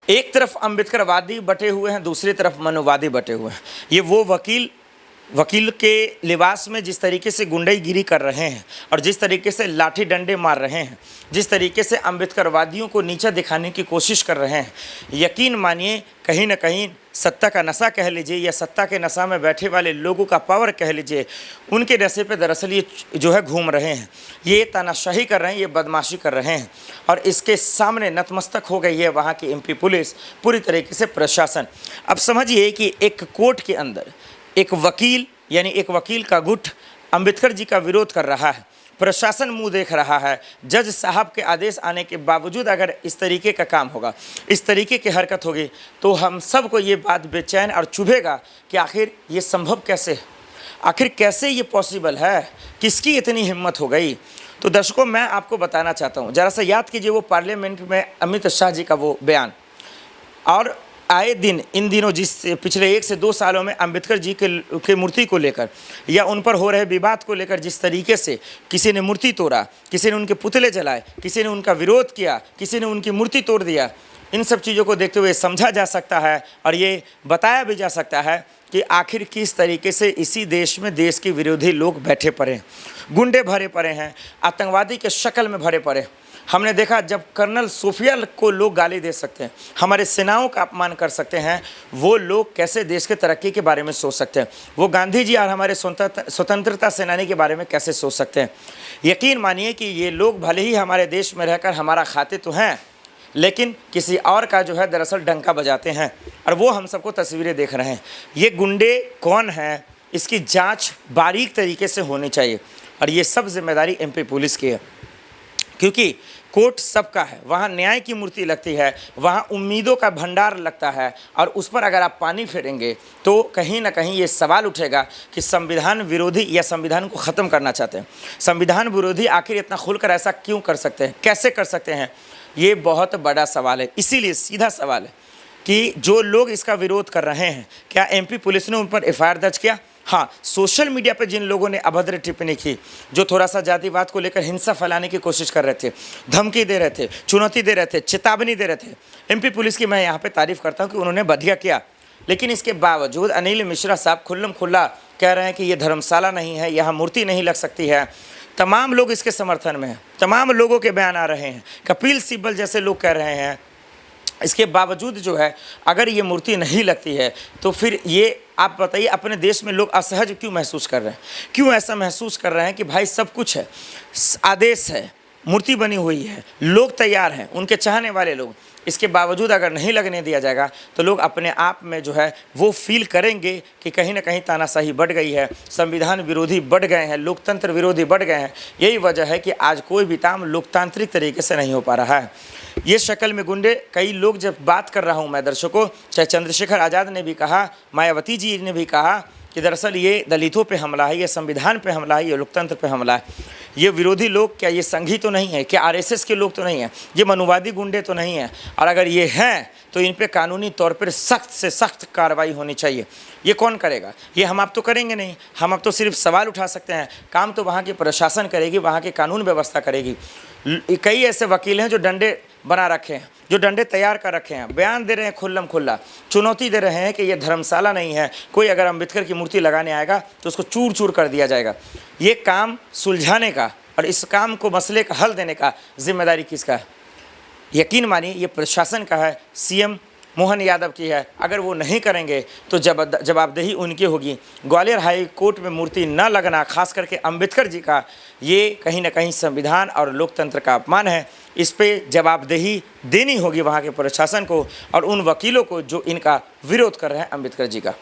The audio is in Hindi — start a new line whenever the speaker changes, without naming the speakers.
एक तरफ अम्बेडकरवादी बटे हुए हैं, दूसरी तरफ मनुवादी बटे हुए हैं। ये वो वकील के लिबास में जिस तरीके से गुंडागिरी कर रहे हैं और जिस तरीके से लाठी डंडे मार रहे हैं, जिस तरीके से अम्बेडकरवादियों को नीचा दिखाने की कोशिश कर रहे हैं, यकीन मानिए कहीं ना कहीं सत्ता का नशा कह लीजिए या सत्ता के नशा में बैठे वाले लोगों का पावर कह लीजिए, उनके नशे पे दरअसल ये जो है घूम रहे हैं, ये तानाशाही कर रहे हैं, ये बदमाशी कर रहे हैं। और इसके सामने नतमस्तक हो गई है वहाँ की एमपी पुलिस, पूरी तरीके से प्रशासन। अब समझिए कि एक कोर्ट के अंदर एक वकील यानी एक वकील का गुट अंबेडकर जी का विरोध कर रहा है, प्रशासन मुंह देख रहा है। जज साहब के आदेश आने के बावजूद अगर इस तरीके का काम होगा, इस तरीके की हरकत होगी, तो हम सबको ये बात बेचैन और चुभेगा कि आखिर ये संभव कैसे है, आखिर कैसे ये पॉसिबल है, किसकी इतनी हिम्मत हो गई। तो दर्शकों, मैं आपको बताना चाहता हूँ, ज़रा सा याद कीजिए वो पार्लियामेंट में अमित शाह जी का वो बयान। और आए दिन इन दिनों जिस पिछले 1 से 2 सालों में अंबेडकर जी के मूर्ति को लेकर या उन पर हो रहे विवाद को लेकर जिस तरीके से किसी ने मूर्ति तोड़ा, किसी ने उनके पुतले जलाए, किसी ने उनका विरोध किया, किसी ने उनकी मूर्ति तोड़ दिया, इन सब चीज़ों को देखते हुए समझा जा सकता है और ये बताया भी जा सकता है कि आखिर किस तरीके से इसी देश में देश के विरोधी लोग बैठे पड़े हैं, गुंडे भरे पड़े हैं, आतंकवादी के शक्ल में भरे पड़े। हमने देखा जब कर्नल सूफिया को लोग गाली दे सकते हैं, हमारे सेनाओं का अपमान कर सकते हैं, वो लोग कैसे देश के तरक्की के बारे में सोच सकते हैं, वो गांधी जी और हमारे स्वतंत्रता सेनानी के बारे में कैसे सोच सकते हैं। यकीन मानिए कि ये लोग भले ही हमारे देश में रहकर हमारा खाते तो हैं, लेकिन किसी और का जो है दरअसल डंका बजाते हैं और वो हम सबको तस्वीरें देख रहे हैं। ये गुंडे कौन हैं, इसकी जाँच बारीक तरीके से होनी चाहिए और ये सब जिम्मेदारी एमपी पुलिस की है, क्योंकि कोर्ट सबका है, वहाँ न्याय की मूर्ति लगती है, वहाँ उम्मीदों का भंडार लगता है और उस पर अगर आप पानी फेरेंगे तो कहीं ना कहीं ये सवाल उठेगा कि संविधान विरोधी या संविधान को ख़त्म करना चाहते हैं, संविधान विरोधी आखिर इतना खुलकर ऐसा क्यों कर सकते हैं, कैसे कर सकते हैं। ये बहुत बड़ा सवाल है। इसीलिए सीधा सवाल है कि जो लोग इसका विरोध कर रहे हैं, क्या एमपी पुलिस ने उन पर एफआईआर दर्ज किया? हाँ, सोशल मीडिया पर जिन लोगों ने अभद्र टिप्पणी की, जो थोड़ा सा जातिवाद को लेकर हिंसा फैलाने की कोशिश कर रहे थे, धमकी दे रहे थे, चुनौती दे रहे थे, चेतावनी दे रहे थे, एमपी पुलिस की मैं यहाँ पे तारीफ़ करता हूँ कि उन्होंने बढ़िया किया। लेकिन इसके बावजूद अनिल मिश्रा साहब खुल्लम खुल्ला कह रहे हैं कि ये धर्मशाला नहीं है, यहाँ मूर्ति नहीं लग सकती है। तमाम लोग इसके समर्थन में हैं, तमाम लोगों के बयान आ रहे हैं, कपिल सिब्बल जैसे लोग कह रहे हैं। इसके बावजूद जो है अगर ये मूर्ति नहीं लगती है तो फिर ये आप बताइए अपने देश में लोग असहज क्यों महसूस कर रहे हैं, क्यों ऐसा महसूस कर रहे हैं कि भाई सब कुछ है, आदेश है, मूर्ति बनी हुई है, लोग तैयार हैं, उनके चाहने वाले लोग, इसके बावजूद अगर नहीं लगने दिया जाएगा तो लोग अपने आप में जो है वो फील करेंगे कि कहीं ना कहीं तानाशाही बढ़ गई है, संविधान विरोधी बढ़ गए हैं, लोकतंत्र विरोधी बढ़ गए हैं। यही वजह है कि आज कोई भी काम लोकतांत्रिक तरीके से नहीं हो पा रहा है। ये शक्ल में गुंडे, कई लोग जब बात कर रहा हूँ मैं दर्शकों, चाहे चंद्रशेखर आज़ाद ने भी कहा, मायावती जी ने भी कहा कि दरअसल ये दलितों पे हमला है, ये संविधान पे हमला है, ये लोकतंत्र पे हमला है। ये विरोधी लोग क्या ये संघी तो नहीं है, क्या आरएसएस के लोग तो नहीं हैं, ये मनुवादी गुंडे तो नहीं हैं, और अगर ये हैं तो इन पे कानूनी तौर पर सख्त से सख्त कार्रवाई होनी चाहिए। ये कौन करेगा? ये हम आप तो करेंगे नहीं, हम अब तो सिर्फ सवाल उठा सकते हैं, काम तो वहाँ की प्रशासन करेगी, वहाँ की कानून व्यवस्था करेगी। कई ऐसे वकील हैं जो डंडे बना रखे हैं, जो डंडे तैयार कर रखे हैं, बयान दे रहे हैं खुल्लम खुल्ला, चुनौती दे रहे हैं कि ये धर्मशाला नहीं है, कोई अगर अंबेडकर की मूर्ति लगाने आएगा तो उसको चूर चूर कर दिया जाएगा। ये काम सुलझाने का और इस काम को मसले का हल देने का जिम्मेदारी किसका है? यकीन मानिए ये प्रशासन का है, सीएम मोहन यादव की है। अगर वो नहीं करेंगे तो जवाबदेही उनकी होगी। ग्वालियर हाई कोर्ट में मूर्ति न लगना, खास करके अंबेडकर जी का, ये कहीं ना कहीं संविधान और लोकतंत्र का अपमान है। इस पे जवाबदेही देनी होगी वहाँ के प्रशासन को और उन वकीलों को जो इनका विरोध कर रहे हैं अंबेडकर जी का।